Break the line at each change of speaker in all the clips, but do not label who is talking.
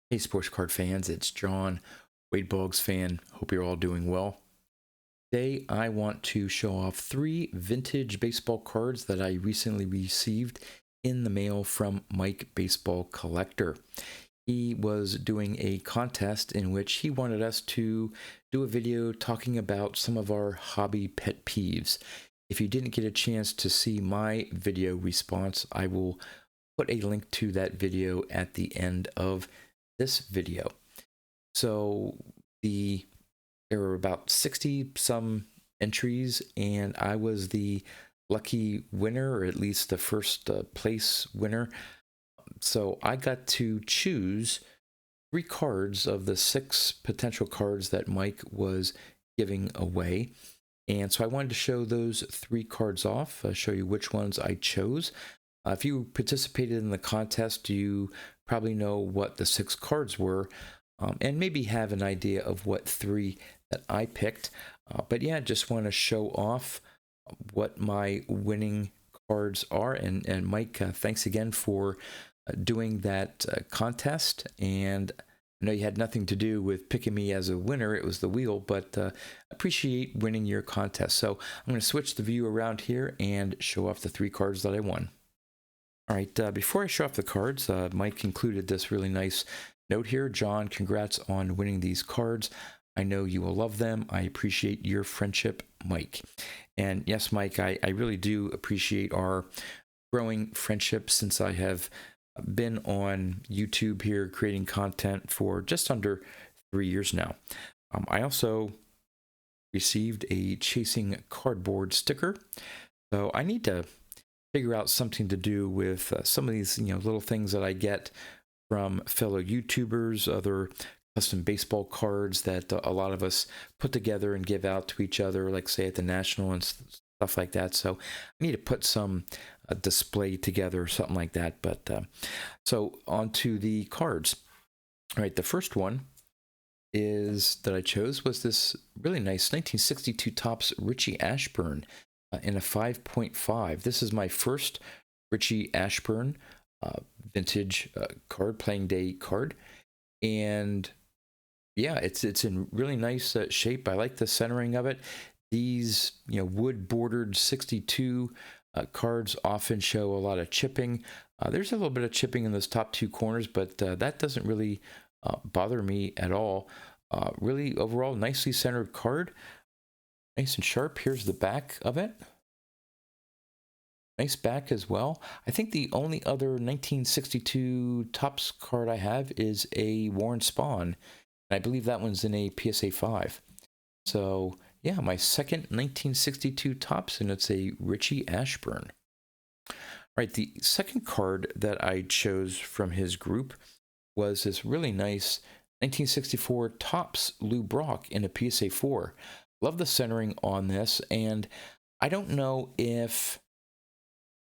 Hey, sports card fans, it's John, Boggs fan. Hope you're all doing well. Today, I want to show off 3 vintage baseball cards that I recently received in the mail from Mike Baseball Collector. He was doing a contest in which he wanted us to do a video talking about some of our hobby pet peeves. If you didn't get a chance to see my video response, I will put a link to that video at the end of this video. So there were about 60 some entries, and I was the lucky winner, or at least the first place winner. So I got to choose 3 cards of the 6 potential cards that Mike was giving away. And so I wanted to show those 3 cards off, show you which ones I chose. If you participated in the contest, you probably know what the 6 cards were, and maybe have an idea of what 3 that I picked. But yeah, just want to show off what my winning cards are. And Mike, thanks again for doing that contest. And I know you had nothing to do with picking me as a winner. It was the wheel, but appreciate winning your contest. So I'm going to switch the view around here and show off the 3 cards that I won. All right, before I show off the cards, Mike included this really nice note here. John, congrats on winning these cards. I know you will love them. I appreciate your friendship, Mike. And yes, Mike, I really do appreciate our growing friendship since I have been on YouTube here creating content for just under 3 years now. I also received a Chasing Cardboard sticker. So I need to figure out something to do with some of these little things that I get from fellow YouTubers, other custom baseball cards that a lot of us put together and give out to each other, like say at the National and stuff like that. So I need to put some display together or something like that. But so on to the cards. All right, the first one that I chose was this really nice 1962 Topps Richie Ashburn in a 5.5. This is my first Richie Ashburn vintage card, playing day card, and yeah, it's in really nice shape. I like the centering of it. These wood bordered 62 cards often show a lot of chipping. There's a little bit of chipping in those top 2 corners, but that doesn't really bother me at all. Really overall nicely centered card, nice and sharp. Here's the back of it. Nice back as well. I think the only other 1962 Topps card I have is a Warren Spahn, and I believe that one's in a PSA 5. So yeah, my second 1962 Topps, and it's a Richie Ashburn. All right, the second card that I chose from his group was this really nice 1964 Topps Lou Brock in a PSA 4. Love the centering on this, and I don't know if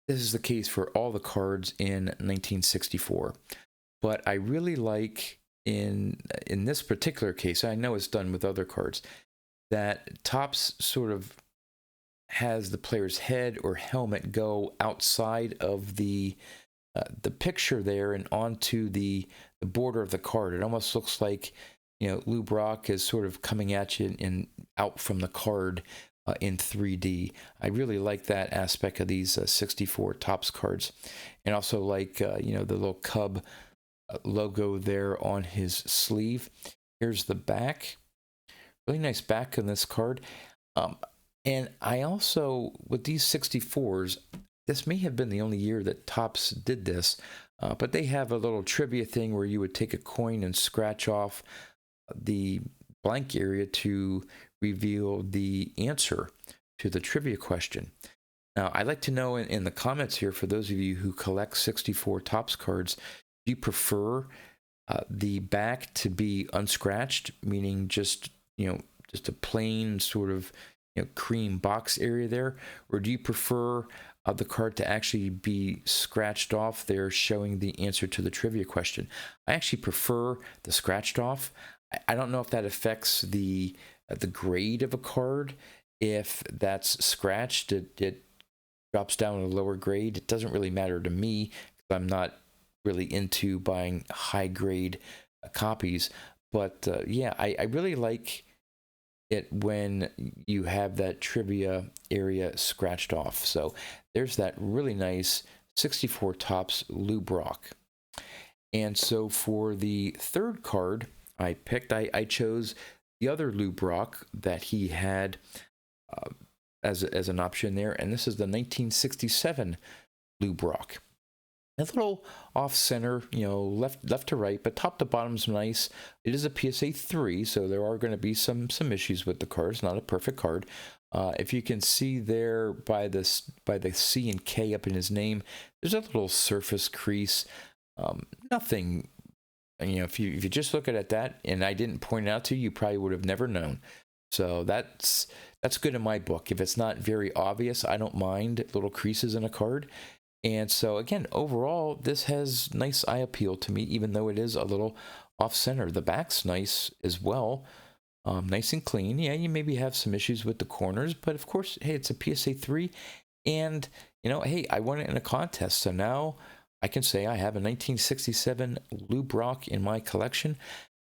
this is the case for all the cards in 1964, but I really like in this particular case, I know it's done with other cards, that Topps sort of has the player's head or helmet go outside of the picture there and onto the border of the card. It almost looks like Lou Brock is sort of coming at you and out from the card in 3D. I really like that aspect of these 64 Topps cards, and also like the little Cub logo there on his sleeve. Here's the back, really nice back on this card. And I also, with these 64s, this may have been the only year that Topps did this, but they have a little trivia thing where you would take a coin and scratch off the blank area to reveal the answer to the trivia question. Now, I'd like to know in the comments here, for those of you who collect 64 Topps cards, do you prefer the back to be unscratched, meaning just a plain sort of cream box area there, or do you prefer the card to actually be scratched off there, showing the answer to the trivia question? I actually prefer the scratched off. I don't know if that affects the grade of a card. If that's scratched, it drops down a lower grade. It doesn't really matter to me because I'm not really into buying high grade copies. But yeah, I really like it when you have that trivia area scratched off. So there's that really nice 64 tops Lou Brock. And so for the third card I picked, I chose the other Lou Brock that he had as an option there, and this is the 1967 Lou Brock. A little off center, you know, left to right, but top to bottom's nice. It is a PSA 3, so there are going to be some issues with the card. It's not a perfect card. If you can see there by the C and K up in his name, there's a little surface crease. Nothing, you know, if you just look at that, and I didn't point it out to you, you probably would have never known. So that's good in my book. If it's not very obvious, I don't mind little creases in a card. And so again, overall, this has nice eye appeal to me, even though it is a little off center. The back's nice as well, nice and clean. Yeah, you maybe have some issues with the corners, but of course, hey, it's a PSA 3, and you know, hey, I won it in a contest, so now I can say I have a 1967 Lou Brock in my collection.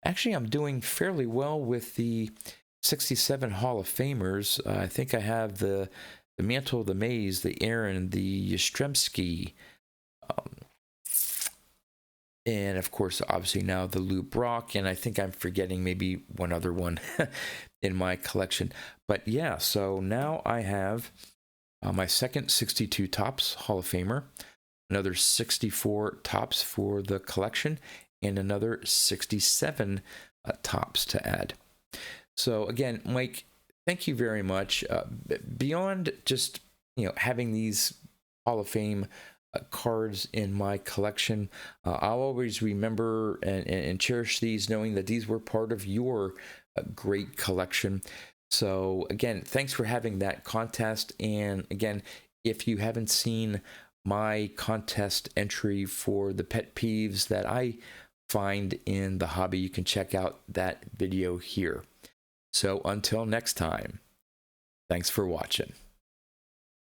Actually, I'm doing fairly well with the 67 Hall of Famers. I think I have the Mantle, the Mays, the Aaron, the Yastrzemski, and of course, obviously now the Lou Brock, and I think I'm forgetting maybe one other one in my collection. But yeah, so now I have my second 62 tops Hall of Famer, another 64 tops for the collection, and another 67 tops to add. So again, Mike, thank you very much. Beyond just, you know, having these Hall of Fame cards in my collection, I'll always remember and cherish these, knowing that these were part of your great collection. So again, thanks for having that contest. And again, if you haven't seen my contest entry for the pet peeves that I find in the hobby, you can check out that video here. So until next time, thanks for watching.